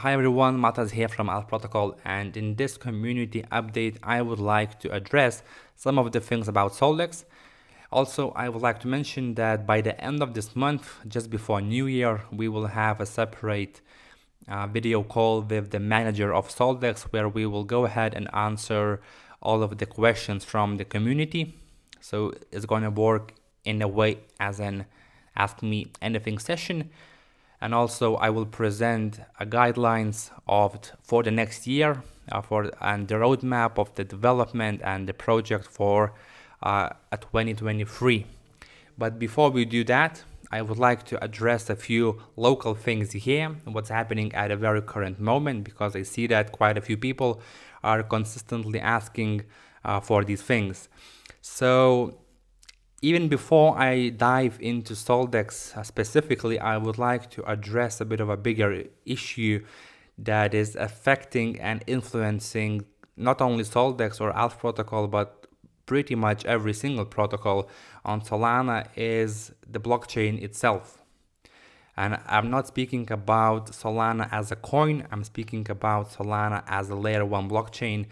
Hi everyone, Matas here from ALFprotocol, and in this community update I would like to address some of the things about Soldex. Also, I would like to mention that by the end of this month, just before New Year, we will have a separate video call with the manager of Soldex where we will go ahead and answer all of the questions from the community. So it's going to work in a way as an Ask Me Anything session. And also I will present guidelines for the next year and the roadmap of the development and the project for 2023. But before we do that, I would like to address a few local things here, what's happening at a very current moment, because I see that quite a few people are consistently asking for these things. So even before I dive into Soldex specifically, I would like to address a bit of a bigger issue that is affecting and influencing not only Soldex or ALFprotocol, but pretty much every single protocol on Solana is the blockchain itself. And I'm not speaking about Solana as a coin, I'm speaking about Solana as a layer 1 blockchain.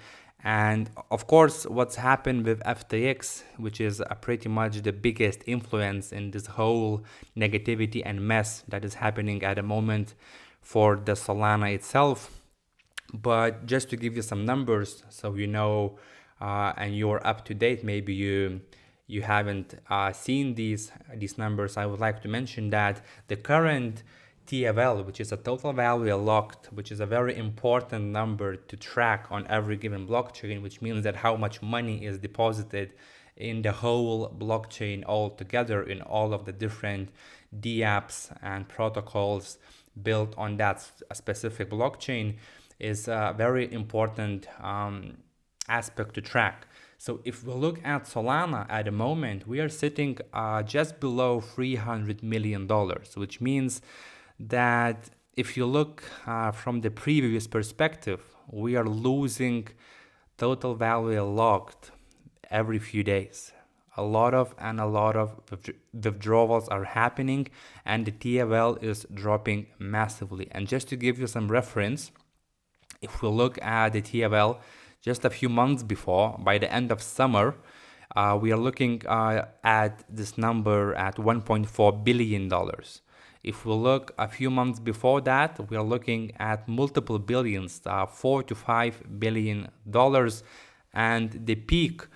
And of course, what's happened with FTX, which is pretty much the biggest influence in this whole negativity and mess that is happening at the moment for the Solana itself. But just to give you some numbers, so you know, and you're up to date, maybe you haven't seen these numbers, I would like to mention that the current TVL, which is a total value locked, which is a very important number to track on every given blockchain, which means that how much money is deposited in the whole blockchain altogether in all of the different dApps and protocols built on that specific blockchain, is a very important aspect to track. So if we look at Solana at the moment, we are sitting just below $300 million, which means that if you look from the previous perspective, we are losing total value locked every few days. A lot of withdrawals are happening and the TVL is dropping massively. And just to give you some reference, if we look at the TVL just a few months before, by the end of summer, we are looking at this number at $1.4 billion. If we look a few months before that, we are looking at multiple billions, $4 to $5 billion, and the peak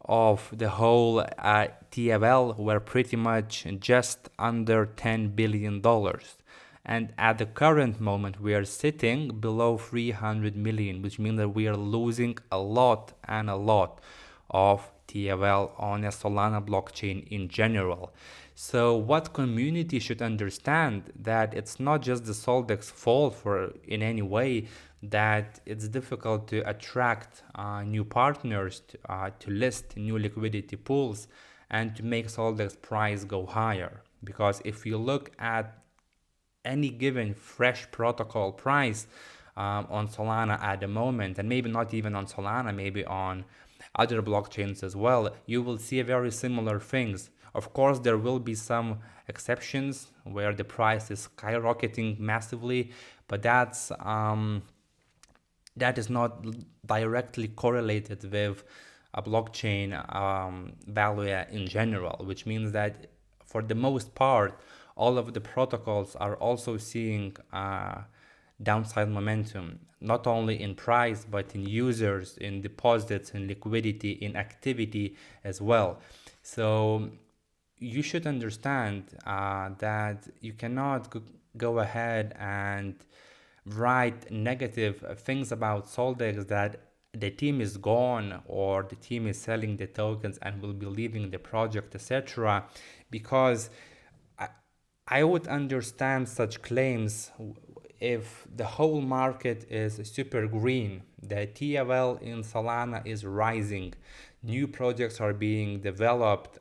of the whole TVL were pretty much just under $10 billion. And at the current moment, we are sitting below 300 million, which means that we are losing a lot of TVL on a Solana blockchain in general. So what community should understand that it's not just the Soldex fault for in any way that it's difficult to attract new partners to list new liquidity pools and to make Soldex price go higher. Because if you look at any given fresh protocol price on Solana at the moment, and maybe not even on Solana, maybe on other blockchains as well, you will see very similar things. Of course, there will be some exceptions where the price is skyrocketing massively, but that is not directly correlated with a blockchain value in general, which means that for the most part, all of the protocols are also seeing downside momentum, not only in price, but in users, in deposits, in liquidity, in activity as well. So you should understand that you cannot go ahead and write negative things about Soldex that the team is gone or the team is selling the tokens and will be leaving the project, etc. Because I would understand such claims if the whole market is super green, the TVL in Solana is rising, new projects are being developed,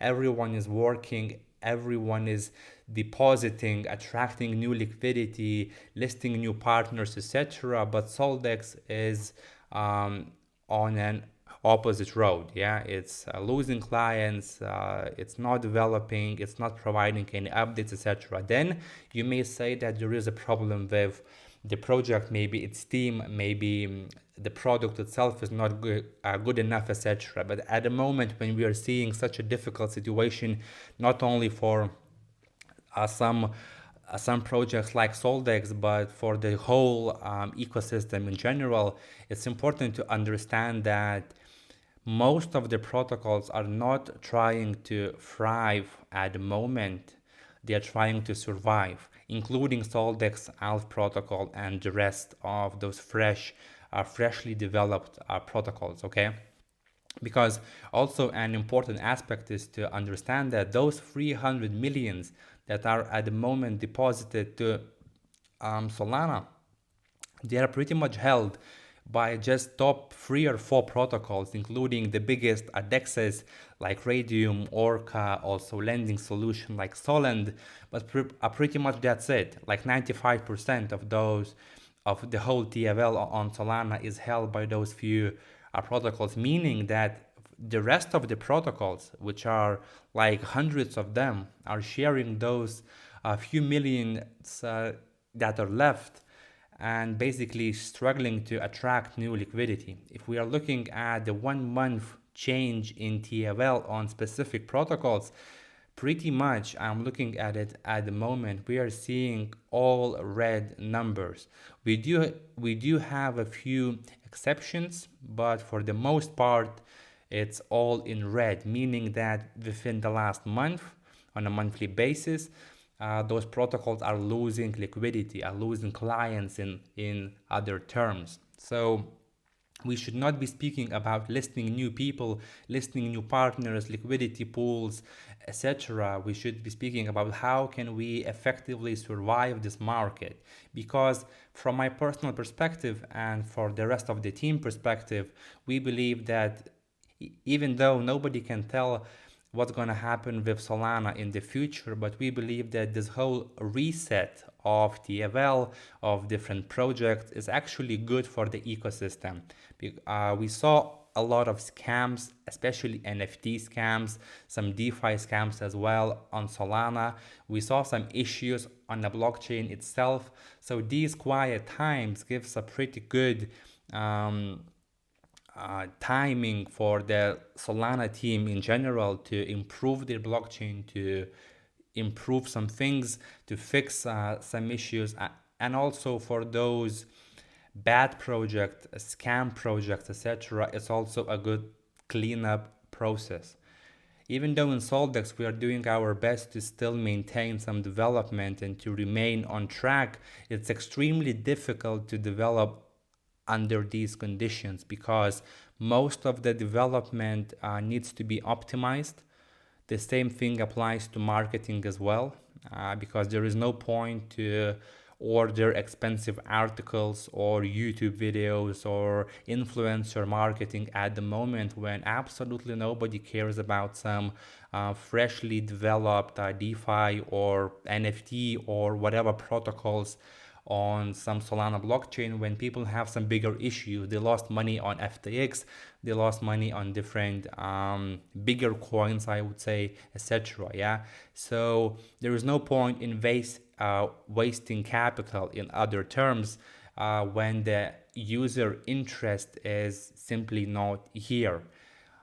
everyone is working, everyone is depositing, attracting new liquidity, listing new partners, etc. But Soldex is on an opposite road. It's losing clients, it's not developing, it's not providing any updates, etc. Then you may say that there is a problem with the project, maybe its team, maybe the product itself is not good enough, etc. But at the moment when we are seeing such a difficult situation, not only for some projects like Soldex, but for the whole ecosystem in general, it's important to understand that most of the protocols are not trying to thrive at the moment. They are trying to survive, including Soldex, ALFprotocol, and the rest of those freshly developed protocols. Okay, because also an important aspect is to understand that those 300 millions that are at the moment deposited to Solana, they are pretty much held by just top 3 or 4 protocols, including the biggest DEXs like Radium, Orca, also lending solution like Solend, but pretty much that's it. Like 95% of those of the whole TFL on Solana is held by those few protocols, meaning that the rest of the protocols, which are like hundreds of them, are sharing those few millions that are left and basically struggling to attract new liquidity. If we are looking at the 1 month change in TFL on specific protocols, pretty much I'm looking at it at the moment, we are seeing all red numbers. We do have a few exceptions, but for the most part it's all in red, meaning that within the last month, on a monthly basis, those protocols are losing liquidity, are losing clients in other terms. So we should not be speaking about listing new people, listing new partners, liquidity pools, etc. We should be speaking about how can we effectively survive this market. Because from my personal perspective and for the rest of the team perspective, we believe that even though nobody can tell what's going to happen with Solana in the future, but we believe that this whole reset of TFL, of different projects, is actually good for the ecosystem. We saw a lot of scams, especially NFT scams, some DeFi scams as well on Solana. We saw some issues on the blockchain itself. So these quiet times gives a pretty good timing for the Solana team in general to improve their blockchain, to improve some things, to fix some issues, and also for those bad projects, scam projects, etc. It's also a good cleanup process. Even though in Soldex we are doing our best to still maintain some development and to remain on track, it's extremely difficult to develop under these conditions because most of the development needs to be optimized. The same thing applies to marketing as well, because there is no point to order expensive articles or YouTube videos or influencer marketing at the moment when absolutely nobody cares about some freshly developed DeFi or NFT or whatever protocols on some Solana blockchain when people have some bigger issues. They lost money on FTX, they lost money on different bigger coins, I would say, etc. Yeah, so there is no point in wasting capital in other terms when the user interest is simply not here.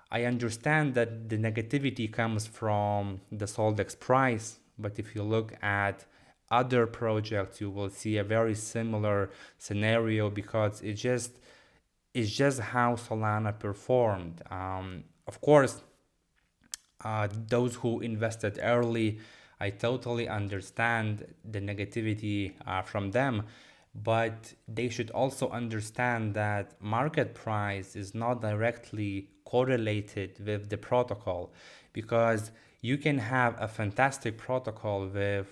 I understand that the negativity comes from the Soldex price, but if you look at other projects, you will see a very similar scenario because it's just how Solana performed. Of course, those who invested early, I totally understand the negativity from them, but they should also understand that market price is not directly correlated with the protocol, because you can have a fantastic protocol with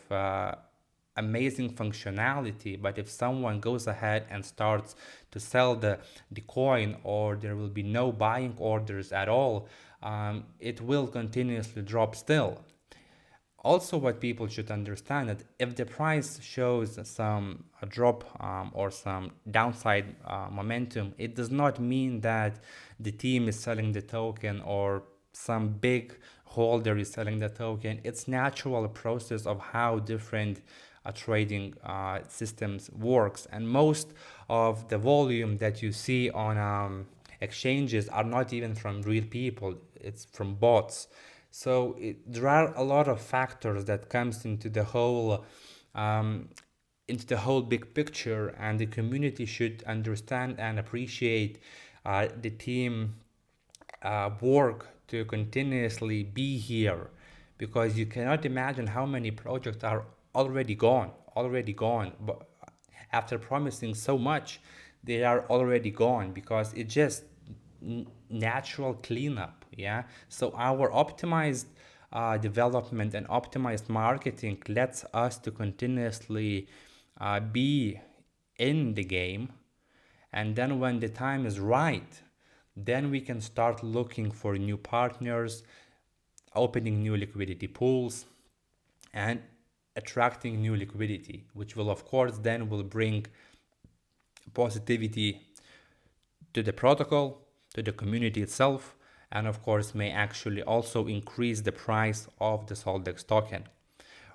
amazing functionality, but if someone goes ahead and starts to sell the coin, or there will be no buying orders at all, it will continuously drop still. Also, what people should understand that if the price shows some a drop or some downside momentum, it does not mean that the team is selling the token or some big holder is selling the token. It's natural process of how different trading systems works. And most of the volume that you see on exchanges are not even from real people, it's from bots. So there are a lot of factors that comes um, into the whole big picture, and the community should understand and appreciate the team work to continuously be here, because you cannot imagine how many projects are already gone, but after promising so much, they are already gone because it just natural cleanup. Yeah, so our optimized development and optimized marketing lets us to continuously be in the game, and then when the time is right, then we can start looking for new partners, opening new liquidity pools, and attracting new liquidity, which will of course then will bring positivity to the protocol, to the community itself, and of course may actually also increase the price of the Soldex token.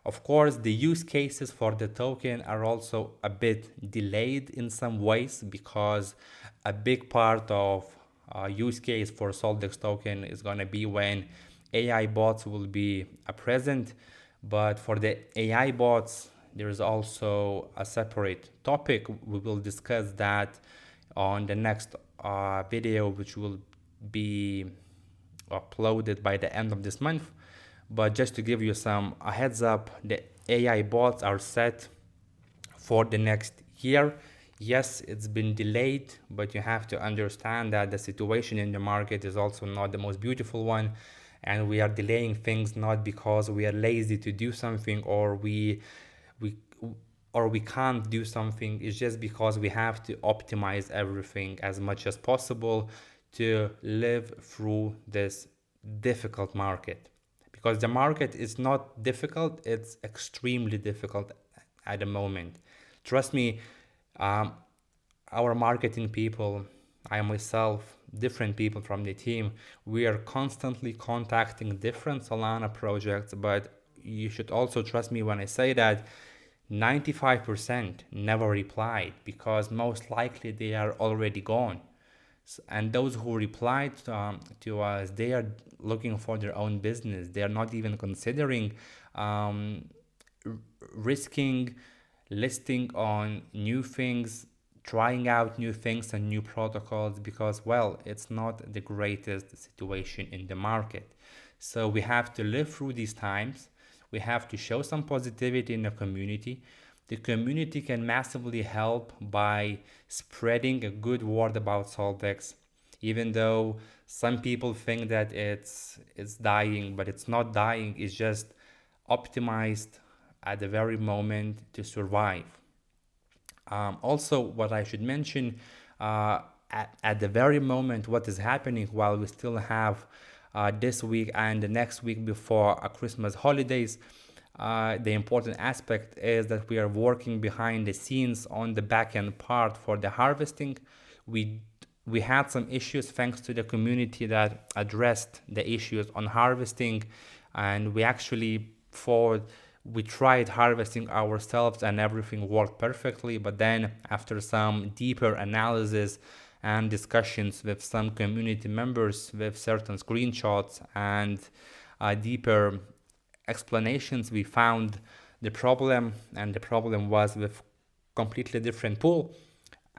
Of course, the use cases for the token are also a bit delayed in some ways, because a big part of use case for Soldex token is going to be when AI bots will be present. But for the AI bots, there is also a separate topic. We will discuss that on the next video, which will be uploaded by the end of this month. But just to give you some a heads up, the AI bots are set for the next year. Yes, it's been delayed, but you have to understand that the situation in the market is also not the most beautiful one, and we are delaying things not because we are lazy to do something, we or we can't do something. It's just because we have to optimize everything as much as possible to live through this difficult market, because the market is not difficult, it's extremely difficult at the moment. Trust me, um, our marketing people, I myself, different people from the team, we are constantly contacting different Solana projects, but you should also trust me when I say that 95% never replied, because most likely they are already gone. And those who replied to us, they are looking for their own business. They are not even considering um, risking listing on new things, trying out new things and new protocols, because, well, it's not the greatest situation in the market. So we have to live through these times. We have to show some positivity in the community. The community can massively help by spreading a good word about Soldex, even though some people think that it's dying, but it's not dying. It's just optimized at the very moment to survive. Also, what I should mention, at the very moment, what is happening while we still have this week and the next week before Christmas holidays, the important aspect is that we are working behind the scenes on the backend part for the harvesting. We we had some issues thanks to the community that addressed the issues on harvesting, and we actually we tried harvesting ourselves and everything worked perfectly. But then after some deeper analysis and discussions with some community members, with certain screenshots and deeper explanations, we found the problem, and the problem was with completely different pool.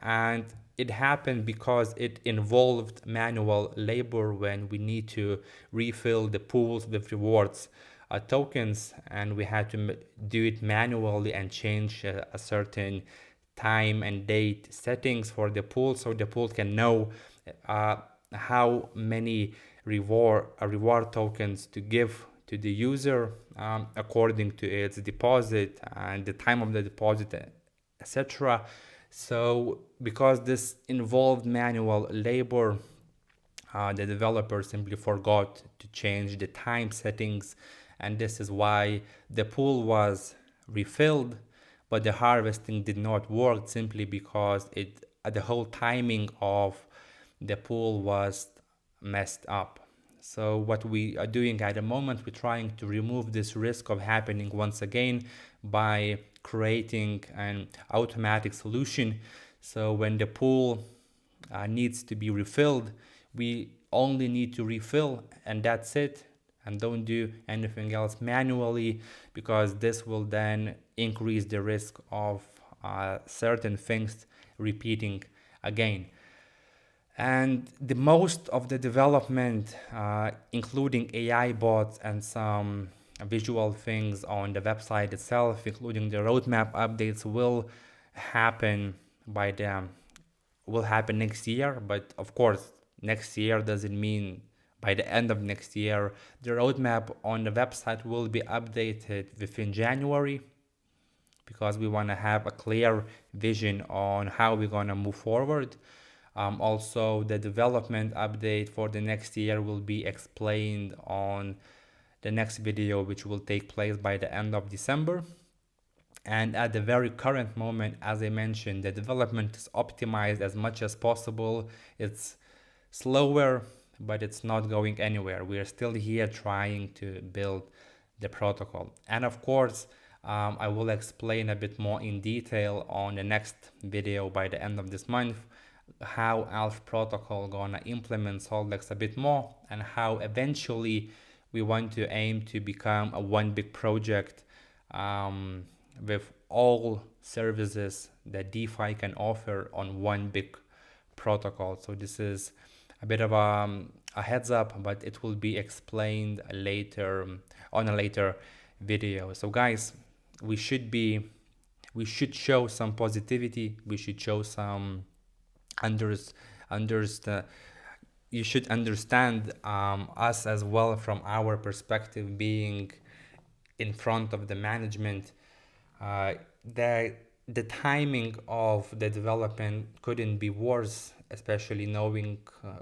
And it happened because it involved manual labor when we need to refill the pools with rewards tokens, and we had to do it manually and change a certain time and date settings for the pool, so the pool can know how many reward tokens to give to the user according to its deposit and the time of the deposit, etc. So because this involved manual labor, the developer simply forgot to change the time settings, and this is why the pool was refilled, but the harvesting did not work, simply because the whole timing of the pool was messed up. So what we are doing at the moment, we're trying to remove this risk of happening once again by creating an automatic solution. So when the pool needs to be refilled, we only need to refill and that's it, and don't do anything else manually, because this will then increase the risk of certain things repeating again. And the most of the development, including AI bots and some visual things on the website itself, including the roadmap updates, happen by the will happen next year. But of course, next year doesn't mean by the end of next year. The roadmap on the website will be updated within January, because we want to have a clear vision on how we're going to move forward. Also, the development update for the next year will be explained on the next video, which will take place by the end of December. And at the very current moment, as I mentioned, the development is optimized as much as possible. It's slower, but it's not going anywhere. We are still here trying to build the protocol. And of course, I will explain a bit more in detail on the next video by the end of this month, how ALFprotocol gonna implement Soldex a bit more, and how eventually we want to aim to become a one big project with all services that DeFi can offer on one big protocol. So this is a bit of a heads up, but it will be explained later on a later video. So guys, we should show some positivity. We should show some you should understand us as well from our perspective, being in front of the management. The timing of the development couldn't be worse, especially knowing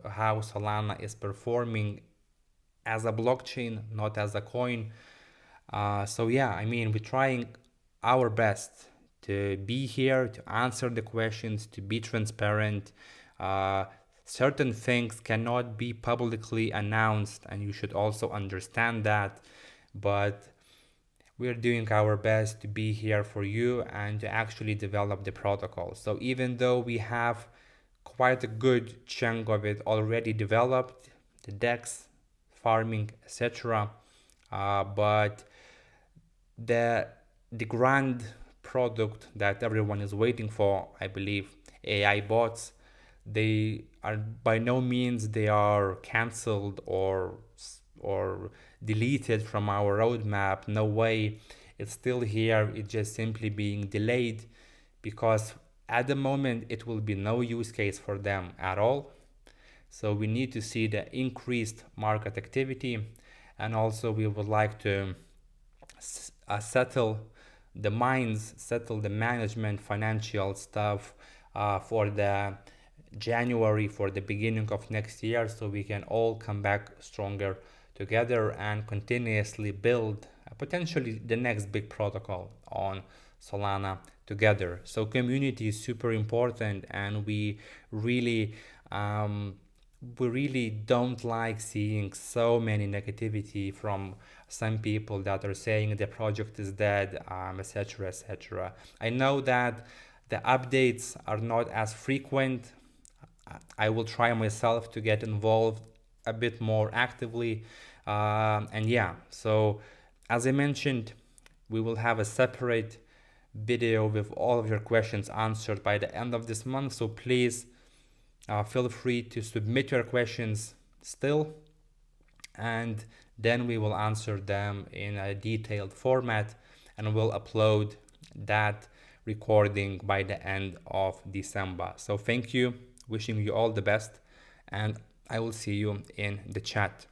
how Solana is performing as a blockchain, not as a coin. So yeah, I mean, we're trying our best to be here, to answer the questions, to be transparent. Certain things cannot be publicly announced, and you should also understand that. But we're doing our best to be here for you and to actually develop the protocol. So even though we have quite a good chunk of it already developed, the DEX, farming, etc., but the grand product that everyone is waiting for, I believe, AI bots, they are by no means they are cancelled or deleted from our roadmap. No way. It's still here. It's just simply being delayed, because at the moment it will be no use case for them at all. So we need to see the increased market activity, and also we would like to settle the minds, settle the management, financial stuff for the January, for the beginning of next year, so we can all come back stronger together and continuously build potentially the next big protocol on Solana together. So community is super important, and we really don't like seeing so many negativity from some people that are saying the project is dead, etc., etc. I know that the updates are not as frequent. I will try myself to get involved a bit more actively. And yeah, so as I mentioned, we will have a separate video with all of your questions answered by the end of this month. So please feel free to submit your questions still, and then we will answer them in a detailed format, and we'll upload that recording by the end of December. So thank you, wishing you all the best, and I will see you in the chat.